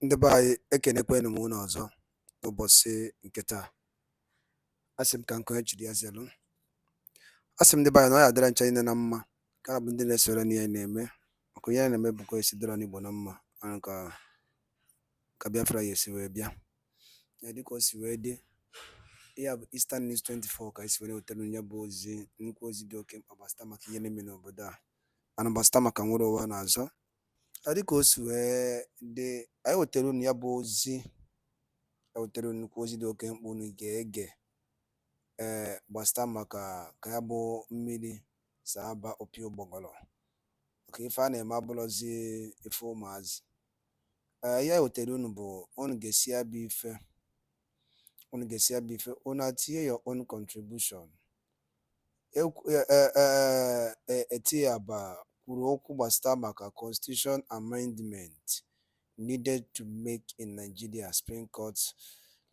Ndị be anyị ekenekwanụ m unu ọzọ n'ụbọchị nke taa. Asị m ka nke onye chiri ya zelu. Asị m ndị be anyị na ọ ya adịra ncha niile na mma ka bụ ndị na-esore n'ihe na-eme maka onye na-eme bụkwa esi dịrọ n'Igbo na mma ka Biafra ya esi wee bịa ya dịka o si wee dị. Ya bụ Eastern News 24 ka esi wee wetara ya bụ ozi, nnukwu ozi dị oke mkpa gbasịta maka ihe na-eme n'obodo a ana gbasịta maka nwere ụwa na-azọ. Dịka o si wee dị, anyị wetara unu ya bụ ozi, ewetara nnukwu ozi dị oke mkpa unu ga-ege gbasịta maka ka ya bụ mmiri si aba opi ụgbọgọrọ maka ife a na-eme abụrụzi ife ụmụazị. Ya ewetara unu bụ unu ga-esi ya bụ ife, unu atinye your own contribution. ETIABA kwuru okwu gbasịta maka constitution amendment needed to make in Nigeria, Supreme Court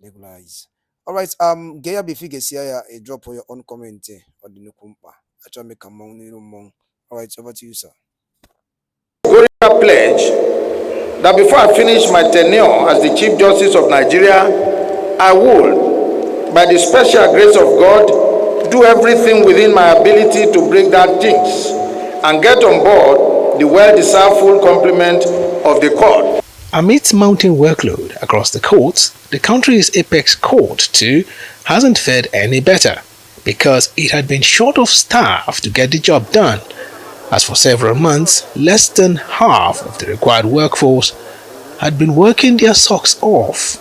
legalized. Alright, get ya before you see ya, drop your own comment or the nukumpa. I try make a money. Alright, over to you, sir. I pledge that before I finish my tenure as the Chief Justice of Nigeria, I will, by the special grace of God, do everything within my ability to break down things and get on board the well-deserved full complement of the court. Amidst mounting workload across the courts, the country's apex court too hasn't fared any better because it had been short of staff to get the job done, as for several months, less than half of the required workforce had been working their socks off.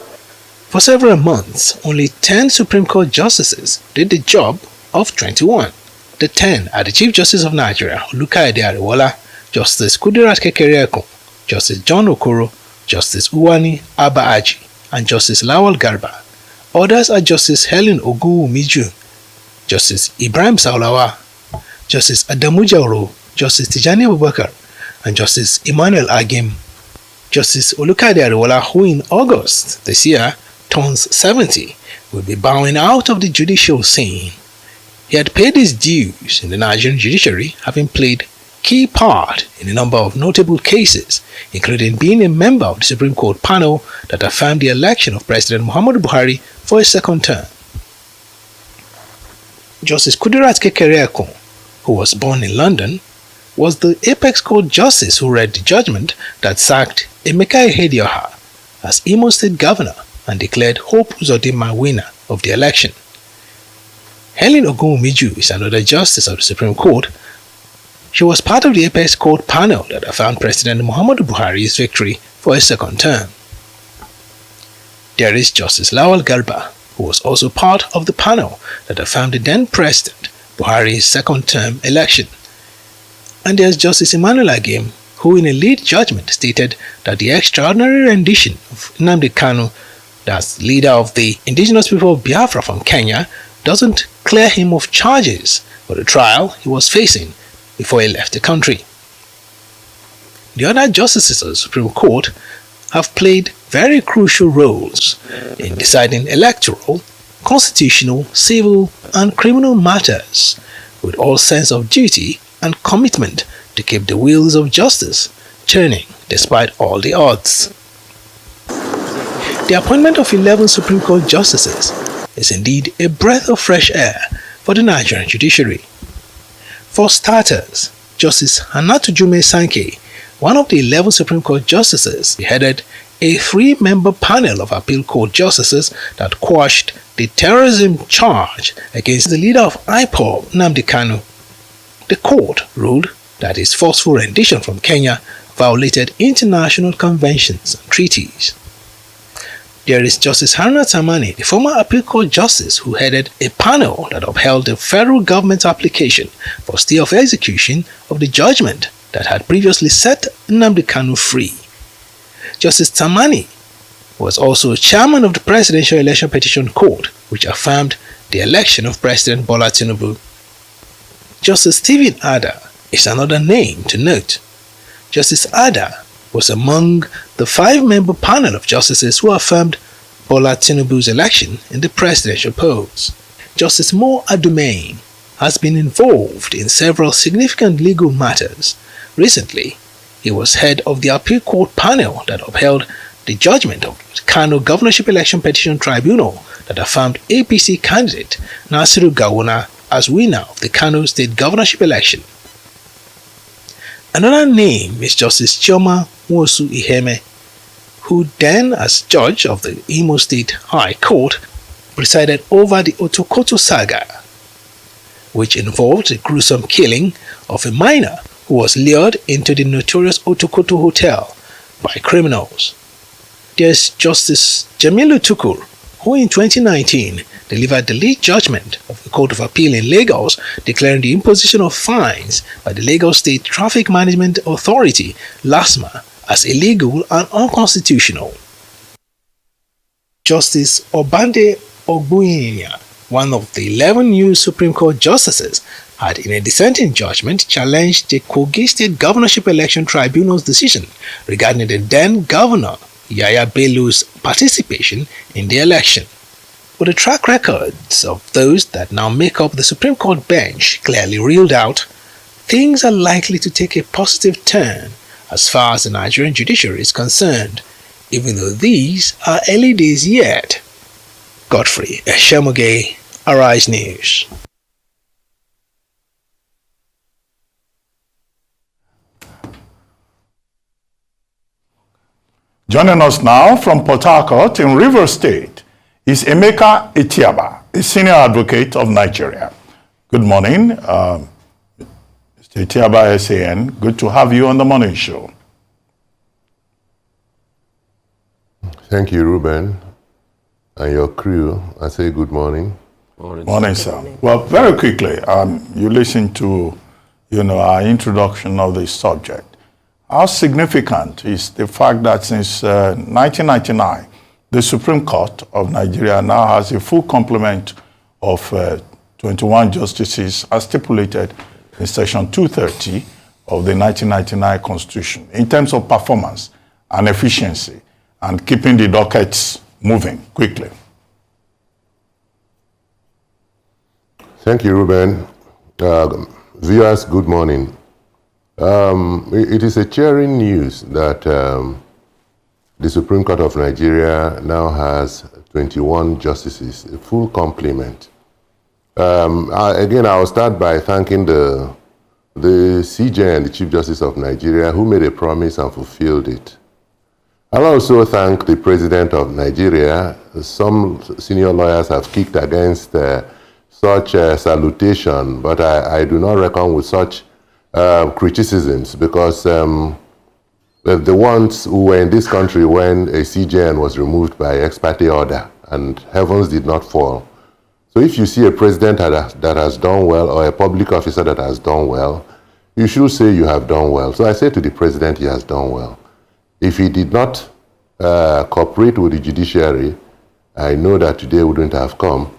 For several months, only 10 Supreme Court justices did the job of 21. The 10 are the Chief Justice of Nigeria, Olukayode Ariwoola, Justice Kudirat Kekereekun, Justice John Okoro, Justice Uwani Abba-Aji, and Justice Lawal Garba. Others are Justice Helen Ogunwumiju, Justice Ibrahim Saulawa, Justice Adamu Jauro, Justice Tijani Abubakar, and Justice Emmanuel Agim. Justice Olukayode Ariwoola, who in August this year turns 70, will be bowing out of the judicial scene. He had paid his dues in the Nigerian judiciary, having played key part in a number of notable cases, including being a member of the Supreme Court panel that affirmed the election of President Muhammadu Buhari for a second term. Justice Kudirat Kekereekun, who was born in London, was the apex court justice who read the judgment that sacked Emeka Ihedioha as Imo State Governor and declared Hope Uzodinma winner of the election. Helen Ogunwumiju is another justice of the Supreme Court. She was part of the apex court panel that affirmed President Muhammadu Buhari's victory for a second term. There is Justice Lawal Garba, who was also part of the panel that affirmed the then President Buhari's second term election. And there's Justice Emmanuel Agim, who in a lead judgment stated that the extraordinary rendition of Nnamdi Kanu, that's leader of the indigenous people of Biafra from Kenya, doesn't clear him of charges for the trial he was facing before he left the country. The other justices of the Supreme Court have played very crucial roles in deciding electoral, constitutional, civil, and criminal matters with all sense of duty and commitment to keep the wheels of justice turning despite all the odds. The appointment of 11 Supreme Court justices is indeed a breath of fresh air for the Nigerian judiciary. For starters, Justice Hannatu Jume Sankey, one of the 11 Supreme Court justices, headed a 3-member panel of appeal court justices that quashed the terrorism charge against the leader of IPOB, Nnamdi Kanu. The court ruled that his forceful rendition from Kenya violated international conventions and treaties. There is Justice Haruna Tamani, the former appeal court justice who headed a panel that upheld the federal government's application for stay of execution of the judgment that had previously set Nnamdi Kanu free. Justice Tamani was also chairman of the Presidential Election Petition Court, which affirmed the election of President Bola Tinubu. Justice Stephen Ada is another name to note. Justice Ada was among the 5-member panel of justices who affirmed Bola Tinubu's election in the presidential polls. Justice Mo Adumain has been involved in several significant legal matters. Recently, he was head of the appeal court panel that upheld the judgment of the Kano Governorship Election Petition Tribunal that affirmed APC candidate Nasiru Gawuna as winner of the Kano State Governorship election. Another name is Justice Chioma Nwosu Iheme, who then, as judge of the Imo State High Court, presided over the Otokoto saga, which involved the gruesome killing of a minor who was lured into the notorious Otokoto Hotel by criminals. There's Justice Jamilu Tukur, who in 2019 delivered the lead judgment of the Court of Appeal in Lagos, declaring the imposition of fines by the Lagos State Traffic Management Authority, LASMA, as illegal and unconstitutional. Justice Obande Ogbuyinya, one of the 11 new Supreme Court justices, had in a dissenting judgment challenged the Kogi State Governorship Election Tribunal's decision regarding the then governor Yaya Bello's participation in the election. With the track records of those that now make up the Supreme Court bench clearly reeled out, things are likely to take a positive turn as far as the Nigerian judiciary is concerned, even though these are early days yet. Godfrey Eshemoge, Arise News. Joining us now from Port Harcourt in Rivers State is Emeka ETIABA, a senior advocate of Nigeria. Good morning, Mr. ETIABA SAN. Good to have you on the morning show. Thank you, Ruben, and your crew. I say good morning. Morning, sir. Well, very quickly, you listened to, our introduction of this subject. How significant is the fact that since 1999, the Supreme Court of Nigeria now has a full complement of 21 justices as stipulated in Section 230 of the 1999 Constitution in terms of performance and efficiency and keeping the dockets moving quickly? Thank you, Ruben. Viewers, good morning. It is a cheering news that the Supreme Court of Nigeria now has 21 justices, a full complement. Again, I'll start by thanking the CJ and the Chief Justice of Nigeria who made a promise and fulfilled it. I'll also thank the President of Nigeria. Some senior lawyers have kicked against such salutation, but I do not reckon with such criticisms because the ones who were in this country when a CJN was removed by ex parte order and heavens did not fall. So if you see a president that has done well or a public officer that has done well, you should say you have done well. So I say to the president, he has done well. If he did not cooperate with the judiciary, I know that today wouldn't have come.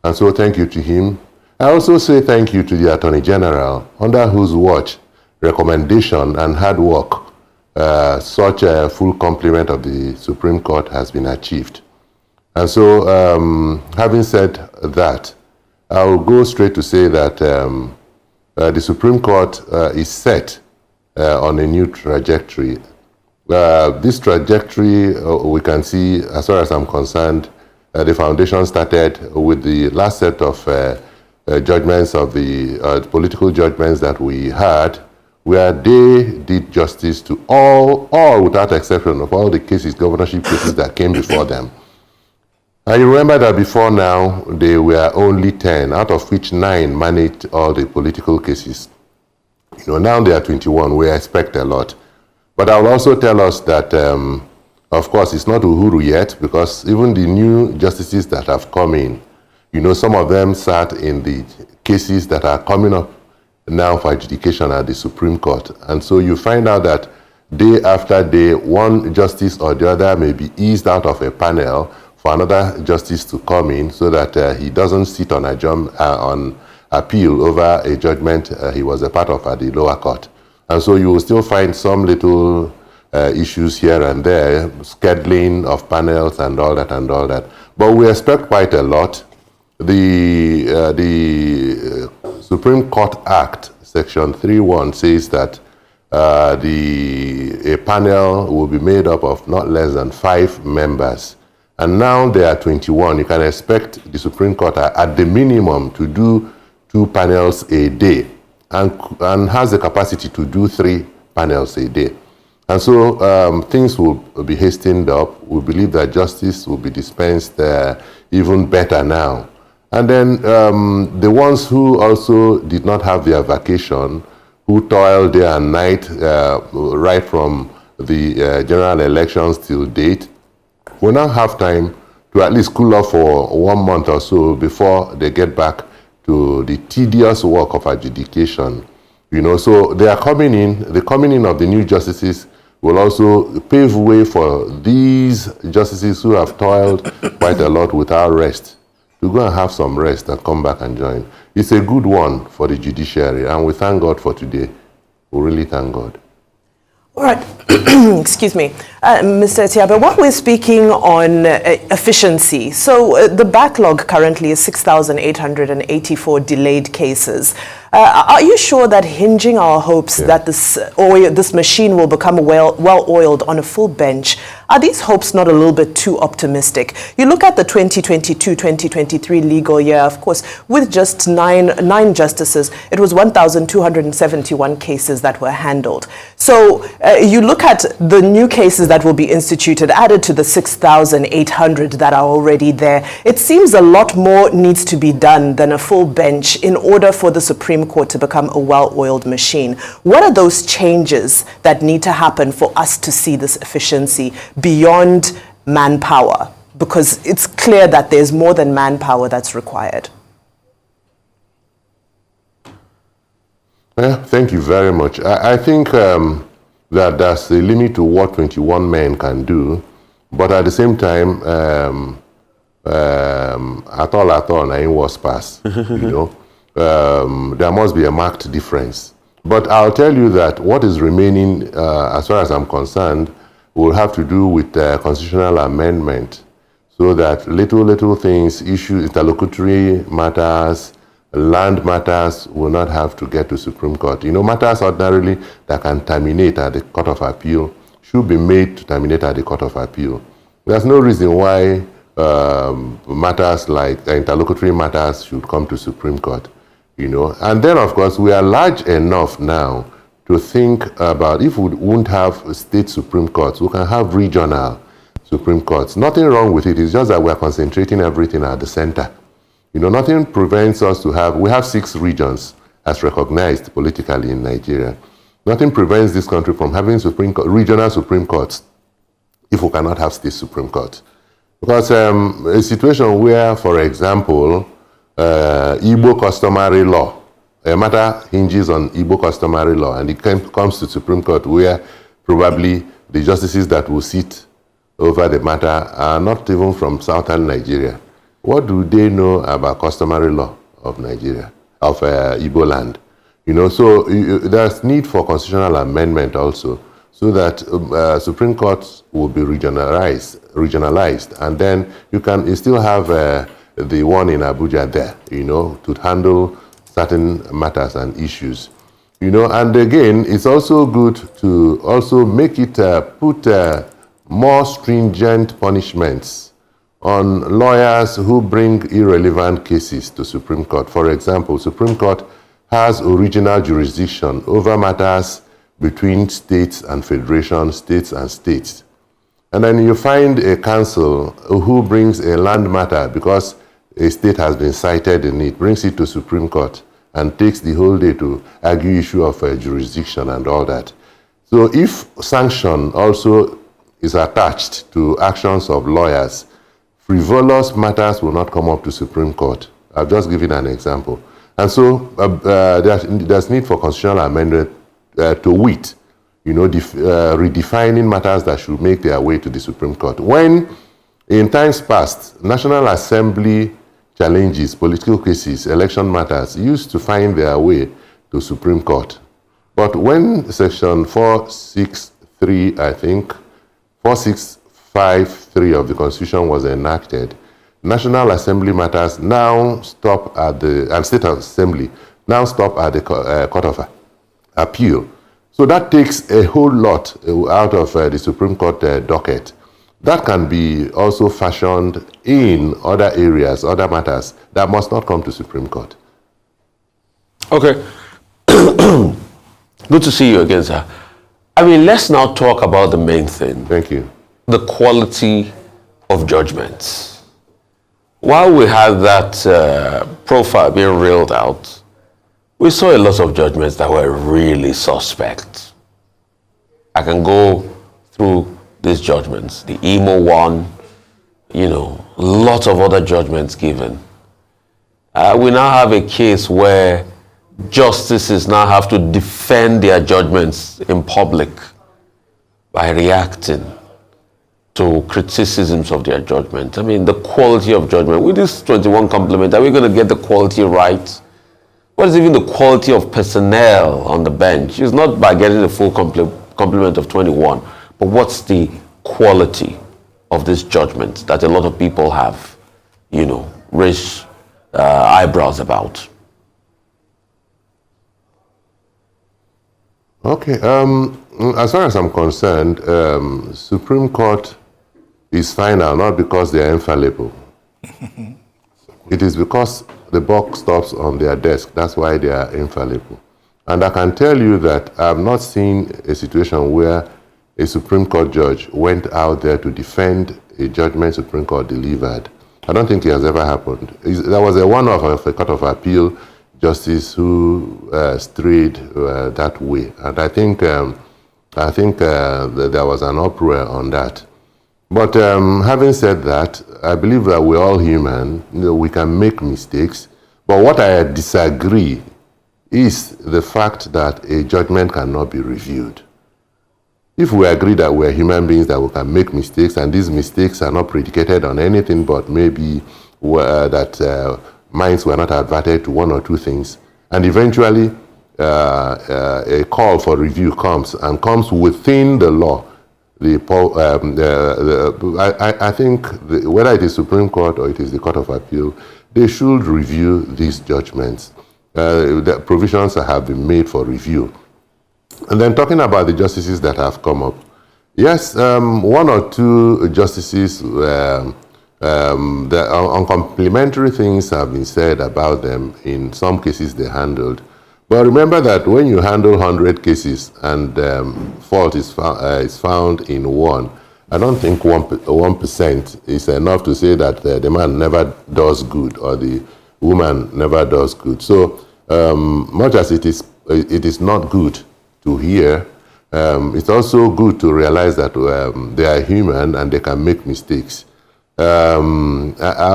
And so thank you to him. I also say thank you to the Attorney General, under whose watch, recommendation, and hard work, such a full complement of the Supreme Court has been achieved. And so, having said that, I'll go straight to say that the Supreme Court is set on a new trajectory. This trajectory, we can see, as far as I'm concerned, the foundation started with the last set of judgments of the political judgments that we had, where they did justice to all without exception of all the cases, governorship cases that came before them. And you remember that before now, they were only 10, out of which 9 managed all the political cases. Now they are 21. We expect a lot. But I will also tell us that, of course, it's not Uhuru yet, because even the new justices that have come in, some of them sat in the cases that are coming up now for adjudication at the Supreme Court. And so you find out that day after day, one justice or the other may be eased out of a panel for another justice to come in so that he doesn't sit on on appeal over a judgment he was a part of at the lower court. And so you will still find some little issues here and there, scheduling of panels and all that. But we expect quite a lot. The Supreme Court Act, Section 3.1, says that A panel will be made up of not less than 5 members. And now there are 21. You can expect the Supreme Court at the minimum to do 2 panels a day and has the capacity to do 3 panels a day. And so things will be hastened up. We believe that justice will be dispensed even better now. And then the ones who also did not have their vacation, who toiled day and night right from the general elections till date, will now have time to at least cool off for 1 month or so before they get back to the tedious work of adjudication. You know, so they are coming in. The coming in of the new justices will also pave way for these justices who have toiled quite a lot without rest to go and have some rest and come back and join. It's a good one for the judiciary, and we thank God for today. We really thank God. All right. Excuse me. Mr. ETIABA, what we're speaking on efficiency. So the backlog currently is 6,884 delayed cases. Are you sure that hinging our hopes that this machine will become well-oiled on a full bench, are these hopes not a little bit too optimistic? You look at the 2022-2023 legal year, of course, with just nine justices, it was 1,271 cases that were handled. So you look at the new cases that will be instituted, added to the 6,800 that are already there. It seems a lot more needs to be done than a full bench in order for the Supreme Court to become a well-oiled machine. What are those changes that need to happen for us to see this efficiency beyond manpower? Because it's clear that there's more than manpower that's required. Thank you very much. I think that there's a limit to what 21 men can do, but at the same time, at all, I was pass. You know, there must be a marked difference. But I'll tell you that what is remaining, as far as I'm concerned, will have to do with constitutional amendment, so that little things, issues, interlocutory matters, land matters will not have to get to Supreme Court. You know, matters ordinarily that can terminate at the Court of Appeal should be made to terminate at the Court of Appeal. There's no reason why matters like interlocutory matters should come to Supreme Court, you know. And then, of course, we are large enough now to think about, if we won't have state Supreme Courts, we can have regional Supreme Courts. Nothing wrong with it. It's just that we're concentrating everything at the center. You know, nothing prevents us to have, we have 6 regions as recognized politically in Nigeria. Nothing prevents this country from having regional Supreme Courts if we cannot have state Supreme Courts. Because a situation where, for example, Igbo customary law, a matter hinges on Igbo customary law, and it comes to Supreme Court where probably the justices that will sit over the matter are not even from southern Nigeria. What do they know about customary law of Nigeria, of Igbo land? You know, so there's need for constitutional amendment also, so that Supreme Court will be regionalized, and then you still have the one in Abuja there, you know, to handle certain matters and issues. You know, and again, it's also good to also make it, put more stringent punishments on lawyers who bring irrelevant cases to Supreme Court. For example, Supreme Court has original jurisdiction over matters between states and federation, states and states. And then you find a council who brings a land matter because a state has been cited in it, brings it to Supreme Court and takes the whole day to argue issue of jurisdiction and all that. So if sanction also is attached to actions of lawyers, frivolous matters will not come up to Supreme Court. I've just given an example. And so there's need for constitutional amendment to wit, you know, redefining matters that should make their way to the Supreme Court. When, in times past, National Assembly challenges, political cases, election matters used to find their way to Supreme Court. But when Section 463, I think, 4653 of the Constitution was enacted, National Assembly matters now stop at the, and State Assembly now stop at the Court of Appeal. So that takes a whole lot out of the Supreme Court docket. That can be also fashioned in other areas, other matters that must not come to Supreme Court. Okay. Good to see you again, sir. I mean, let's now talk about the main thing. Thank you. The quality of judgments. While we had that profile being reeled out, we saw a lot of judgments that were really suspect. I can go through these judgments. The Imo one, lots of other judgments given. We now have a case where justices now have to defend their judgments in public by reacting to criticisms of their judgment. I mean, the quality of judgment. With this 21 complement, are we going to get the quality right? What is even the quality of personnel on the bench? It's not by getting the full complement of 21, but what's the quality of this judgment that a lot of people have, raised eyebrows about? Okay. As far as I'm concerned, Supreme Court is final not because they are infallible. It is because the buck stops on their desk. That's why they are infallible. And I can tell you that I have not seen a situation where a Supreme Court judge went out there to defend a judgment Supreme Court delivered. I don't think it has ever happened. There was a one-off of a Court of Appeal justice who strayed that way. And I think that there was an uproar on that. But having said that, I believe that we're all human. We can make mistakes. But what I disagree is the fact that a judgment cannot be reviewed. If we agree that we're human beings, that we can make mistakes, and these mistakes are not predicated on anything but maybe that minds were not adverted to one or two things, and eventually a call for review comes within the law, I think whether it is Supreme Court or it is the Court of Appeal, they should review these judgments. The provisions have been made for review. And then talking about the justices that have come up, yes, one or two justices, uncomplimentary things have been said about them. In some cases they handled. But remember that when you handle 100 cases and fault is found in one, I don't think 1% is enough to say that the man never does good or the woman never does good. So much as it is not good to hear, it's also good to realize that they are human and they can make mistakes. I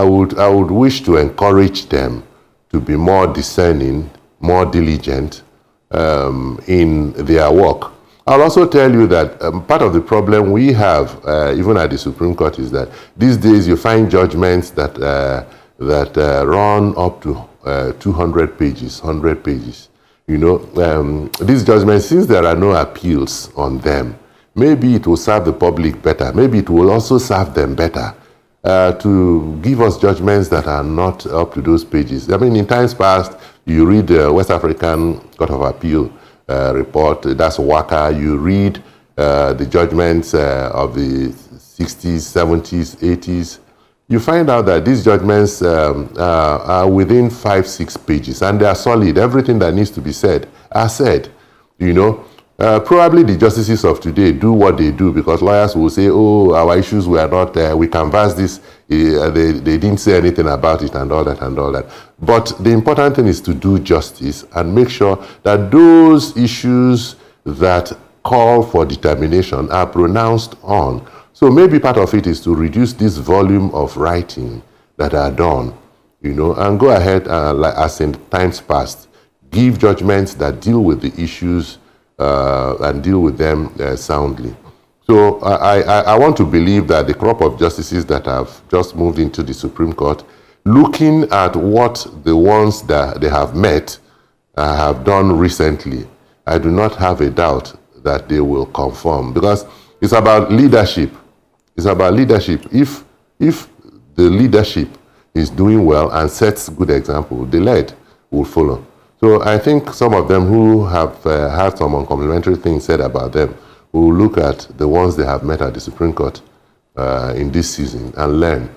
would wish to encourage them to be more discerning, more diligent in their work. I'll also tell you that part of the problem we have, even at the Supreme Court, is that these days you find judgments that run up to 200 pages, 100 pages. These judgments, since there are no appeals on them, maybe it will serve the public better. Maybe it will also serve them better to give us judgments that are not up to those pages. I mean, in times past, you read the West African Court of Appeal report, that's WACA. You read the judgments of the 60s, 70s, 80s. You find out that these judgments are within 5-6 pages, and they are solid. Everything that needs to be said are said. Probably the justices of today do what they do because lawyers will say, "Oh, our issues were not there. We canvassed this. They didn't say anything about it," and all that and all that. But the important thing is to do justice and make sure that those issues that call for determination are pronounced on. So maybe part of it is to reduce this volume of writing that are done, and go ahead, as in times past, give judgments that deal with the issues and deal with them soundly. So I want to believe that the crop of justices that have just moved into the Supreme Court, looking at what the ones that they have met have done recently, I do not have a doubt that they will conform, because it's about leadership. It's about leadership. If the leadership is doing well and sets good example, the led will follow. So I think some of them who have had some uncomplimentary things said about them will look at the ones they have met at the Supreme Court in this season and learn.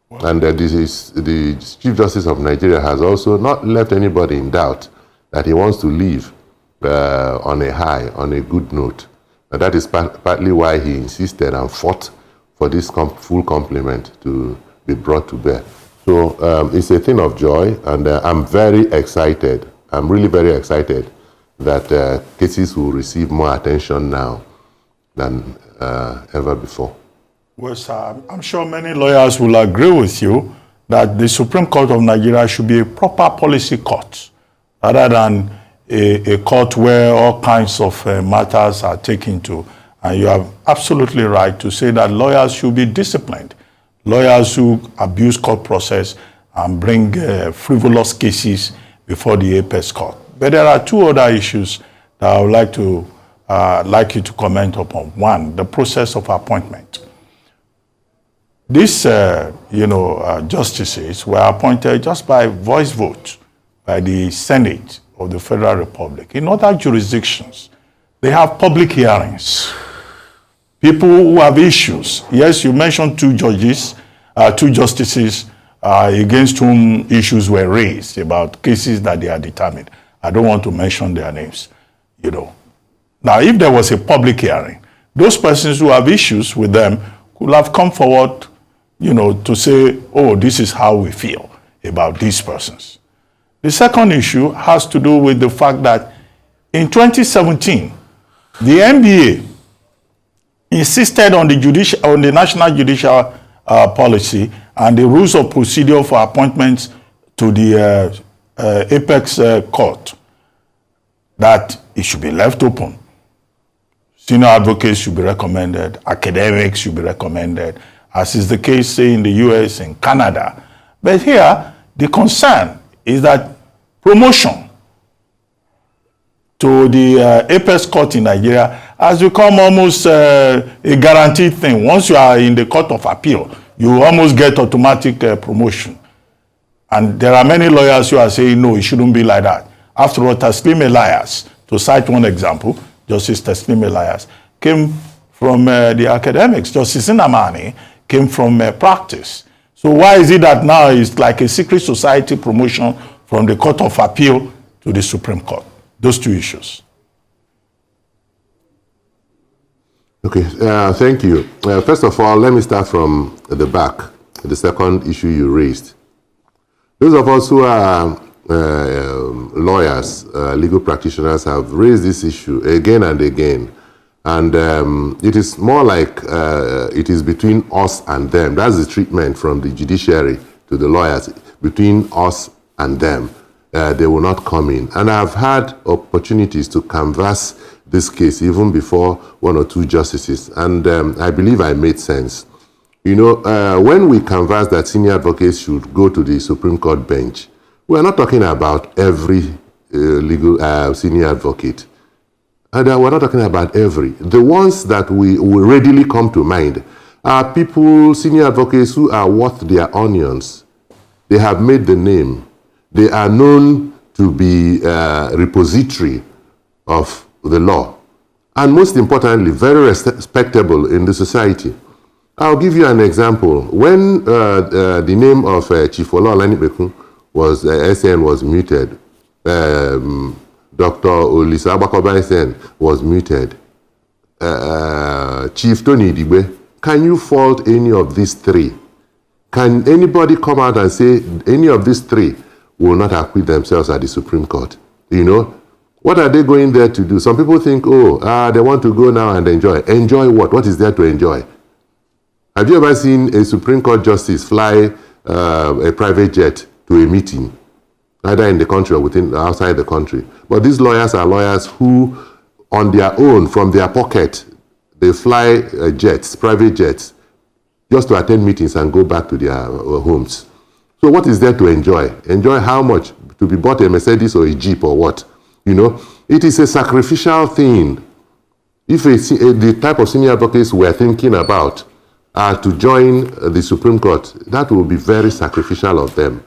Wow. And the Chief Justice of Nigeria has also not left anybody in doubt that he wants to leave on a high, on a good note. And that is partly why he insisted and fought for this full complement to be brought to bear. So it's a thing of joy, and I'm very excited. I'm really very excited that cases will receive more attention now than ever before. Well, sir, I'm sure many lawyers will agree with you that the Supreme Court of Nigeria should be a proper policy court, rather than a court where all kinds of matters are taken to. And you are absolutely right to say that lawyers should be disciplined. Lawyers who abuse court process and bring frivolous cases before the apex court. But there are two other issues that I would like you to comment upon. One, the process of appointment. These, justices were appointed just by voice vote by the Senate of the Federal Republic. In other jurisdictions, they have public hearings. People who have issues. Yes, you mentioned two justices against whom issues were raised about cases that they are determined. I don't want to mention their names, Now, if there was a public hearing, those persons who have issues with them could have come forward, to say, oh, this is how we feel about these persons. The second issue has to do with the fact that in 2017, the NBA insisted on the national judicial policy and the rules of procedure for appointments to the apex court, that it should be left open. Senior advocates should be recommended, academics should be recommended, as is the case, say, in the US and Canada. But here, the concern is that promotion to the apex court in Nigeria has become almost a guaranteed thing. Once you are in the court of appeal, you almost get automatic promotion. And there are many lawyers who are saying, no, it shouldn't be like that. After all, Taslim Elias, to cite one example, Justice Taslim Elias, came from the academics. Justice Inamani came from practice. So why is it that now it's like a secret society promotion from the Court of Appeal to the Supreme Court? Those two issues. Okay, thank you. First of all, let me start from the back, the second issue you raised. Those of us who are lawyers, legal practitioners, have raised this issue again and again. And it is more like it is between us and them. That's the treatment from the judiciary to the lawyers, between us and them. They will not come in. And I've had opportunities to canvass this case even before one or two justices. And I believe I made sense. When we canvass that senior advocates should go to the Supreme Court bench, we're not talking about every legal senior advocate. And we're not talking about every. The ones that will readily come to mind are people, senior advocates who are worth their onions. They have made the name. They are known to be repository of the law. And most importantly, very respectable in the society. I'll give you an example. When the name of Chief Olawale was SN was muted, Dr. Olisa Abakoba SN was muted, Chief Tony Idigbe, can you fault any of these three? Can anybody come out and say any of these three will not acquit themselves at the Supreme Court? What are they going there to do? Some people think, they want to go now and enjoy. Enjoy what? What is there to enjoy? Have you ever seen a Supreme Court justice fly a private jet to a meeting, either in the country or outside the country? But these lawyers are lawyers who, on their own, from their pocket, they fly jets, private jets, just to attend meetings and go back to their homes. So what is there to enjoy? Enjoy how much? To be bought a Mercedes or a Jeep or what? It is a sacrificial thing. If the type of senior advocates we're thinking about are to join the Supreme Court, that will be very sacrificial of them.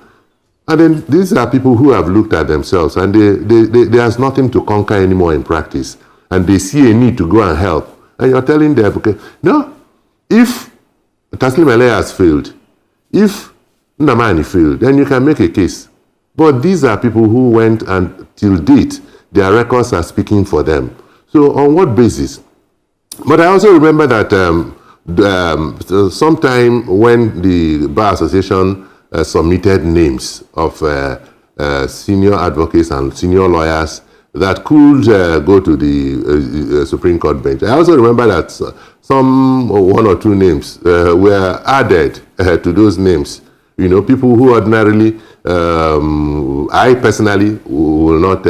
And then these are people who have looked at themselves and there's nothing to conquer anymore in practice. And they see a need to go and help. And you're telling them, okay, no, if Taslim Ele has failed, if Ndamani failed, then you can make a case. But these are people who went and till date, their records are speaking for them. So on what basis? But I also remember that sometime when the Bar Association submitted names of senior advocates and senior lawyers that could go to the Supreme Court bench. I also remember that one or two names were added to those names. You know, people who ordinarily, I personally will not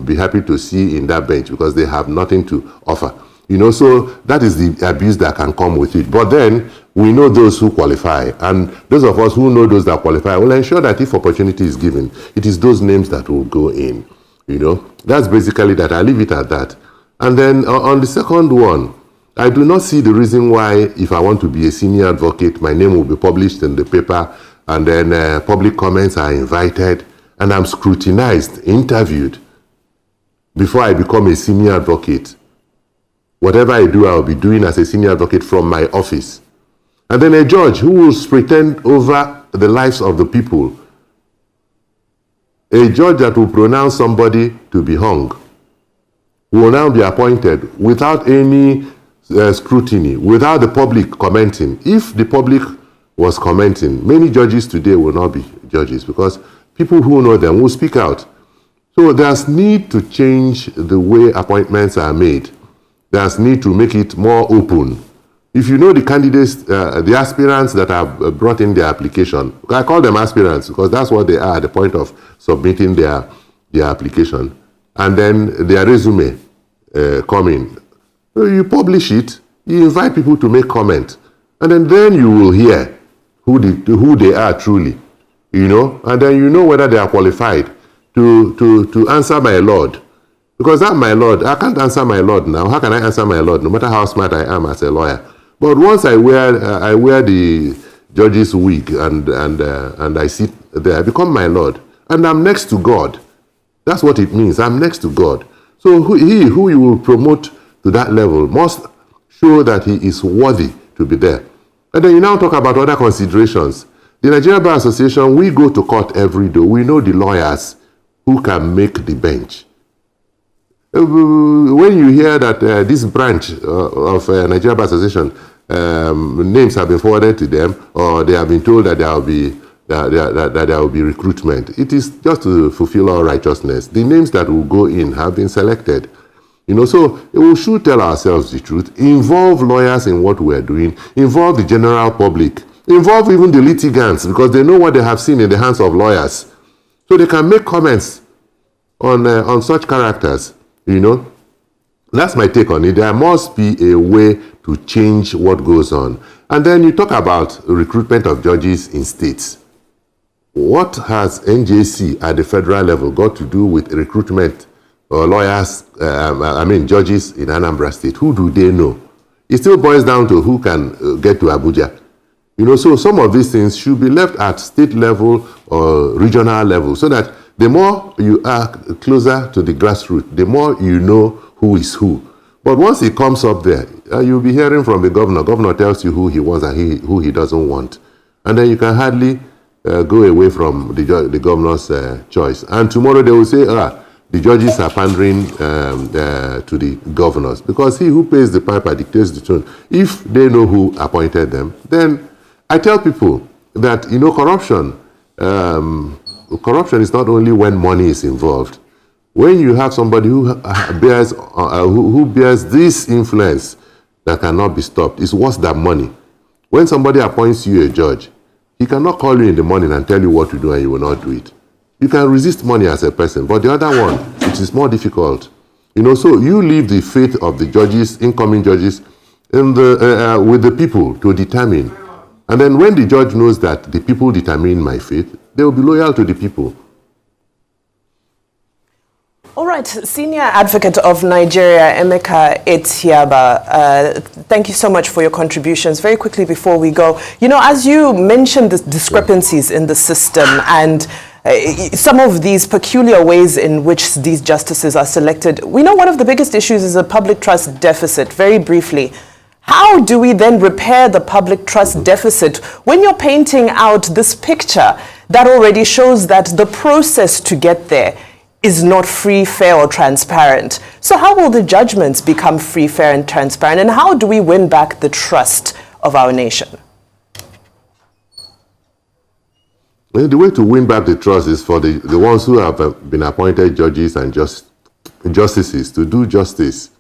be happy to see in that bench because they have nothing to offer. You know, so that is the abuse that can come with it. But then we know those who qualify, and those of us who know those that qualify will ensure that if opportunity is given, it is those names that will go in. You know, that's basically that. I leave it at that. And then on the second one, I do not see the reason why, if I want to be a senior advocate, my name will be published in the paper, and then public comments are invited, and I'm scrutinized, interviewed before I become a senior advocate. Whatever I do, I'll be doing as a senior advocate from my office. And then a judge who will pretend over the lives of the people, a judge that will pronounce somebody to be hung, will now be appointed without any scrutiny, without the public commenting. If the public was commenting, many judges today will not be judges because people who know them will speak out. So there's need to change the way appointments are made. There's need to make it more open. If you know the candidates, the aspirants that have brought in their application, I call them aspirants because that's what they are at the point of submitting their application, and then their resume coming. So you publish it, you invite people to make comment, and then you will hear who they are truly, you know, and then you know whether they are qualified to answer my Lord. Because that my Lord, I can't answer my Lord now. How can I answer my Lord, no matter how smart I am as a lawyer? But once I wear the judge's wig and I sit there, I become my Lord, and I'm next to God. That's what it means. I'm next to God. So he who you will promote to that level must show that he is worthy to be there. And then you now talk about other considerations. The Nigerian Bar Association, we go to court every day. We know the lawyers who can make the bench. When you hear that this branch of Nigerian Bar Association names have been forwarded to them, or they have been told that there will be recruitment, it is just to fulfill all righteousness. The names that will go in have been selected. You know, so we should tell ourselves the truth, involve lawyers in what we are doing, involve the general public, involve even the litigants, because they know what they have seen in the hands of lawyers. So they can make comments on such characters, you know. That's my take on it. There must be a way to change what goes on. And then you talk about recruitment of judges in states. What has NJC at the federal level got to do with recruitment or lawyers, judges in Anambra State? Who do they know? It still boils down to who can get to Abuja. You know, so some of these things should be left at state level or regional level, so that the more you are closer to the grassroots, the more you know who is who. But once it comes up there, you'll be hearing from the governor. Governor tells you who he wants and who he doesn't want. And then you can hardly go away from the governor's choice. And tomorrow they will say, the judges are pandering to the governors, because he who pays the piper dictates the tune. If they know who appointed them, then I tell people that, you know, corruption is not only when money is involved. When you have somebody who bears this influence that cannot be stopped, it's worse than money. When somebody appoints you a judge, he cannot call you in the morning and tell you what to do and you will not do it. You can resist money as a person, but the other one, it is more difficult. You know, so you leave the fate of the judges, incoming judges, with the people to determine. And then when the judge knows that the people determine my fate, they will be loyal to the people. All right, Senior Advocate of Nigeria, Emeka ETIABA, thank you so much for your contributions. Very quickly before we go, you know, as you mentioned the discrepancies in the system and some of these peculiar ways in which these justices are selected. We know one of the biggest issues is a public trust deficit. Very briefly, how do we then repair the public trust deficit when you're painting out this picture that already shows that the process to get there is not free, fair, or transparent? So how will the judgments become free, fair, and transparent? And how do we win back the trust of our nation? Well, the way to win back the trust is for the ones who have been appointed judges and justices to do justice.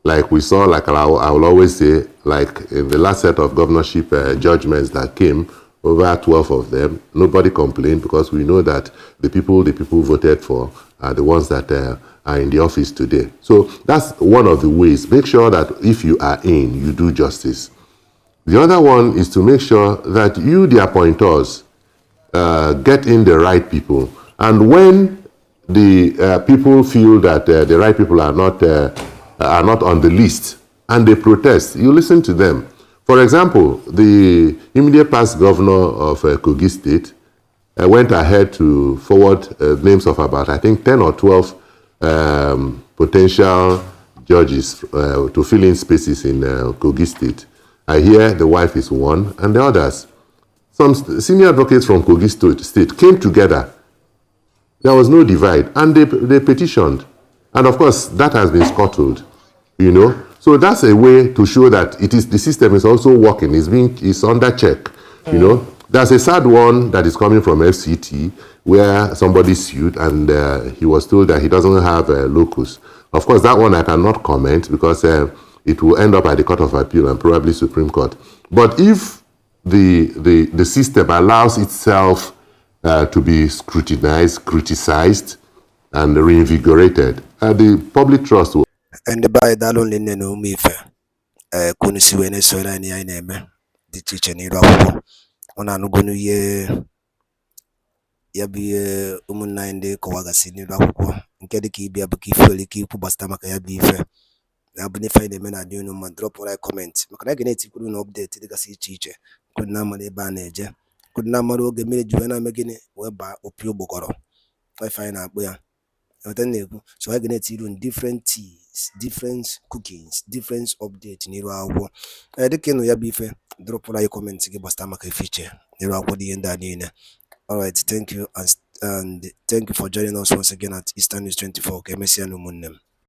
Like we saw, like I will always say, like in the last set of governorship judgments that came, over 12 of them, nobody complained because we know that the people voted for are the ones that are in the office today. So that's one of the ways. Make sure that if you are in, you do justice. The other one is to make sure that you, the appointers, get in the right people. And when the people feel that the right people are not on the list and they protest, you listen to them. For example, the immediate past governor of Kogi State went ahead to forward names of about, I think, 10 or 12 potential judges to fill in spaces in Kogi State. I hear the wife is one, and the others. Some senior advocates from Kogi State came together. There was no divide, and they petitioned. And of course, that has been scuttled, you know. So that's a way to show that the system is also working. It's under check, you know. There's a sad one that is coming from FCT where somebody sued and he was told that he doesn't have a locus. Of course, that one I cannot comment because it will end up at the Court of Appeal and probably Supreme Court. But if the system allows itself to be scrutinized, criticized, and reinvigorated, the public trust will. And by that only no me kunisi wene sola ni ai neme the teacher ni rawo ona no gonu ye ya bi umunna inde ko waga sini rawo nke de ki bia baki feel ki pu basta maka ya bi fe na buni fa ide me na dio no man drop like comment maka na gene ti kuru no update de kasi teacher kunna ma de ba na eje kunna ma ro ge mere juwe na megene we ba opi ogbokoro I find out boya. So I gonna tell you different teas, different cookings, different updates. Niro awo. The keno ya bife. Drop all your comments. Give us time feature. Niro awo di enda nina. All right. Thank you and thank you for joining us once again at Eastern News 24. Okay, Messi and Umunem.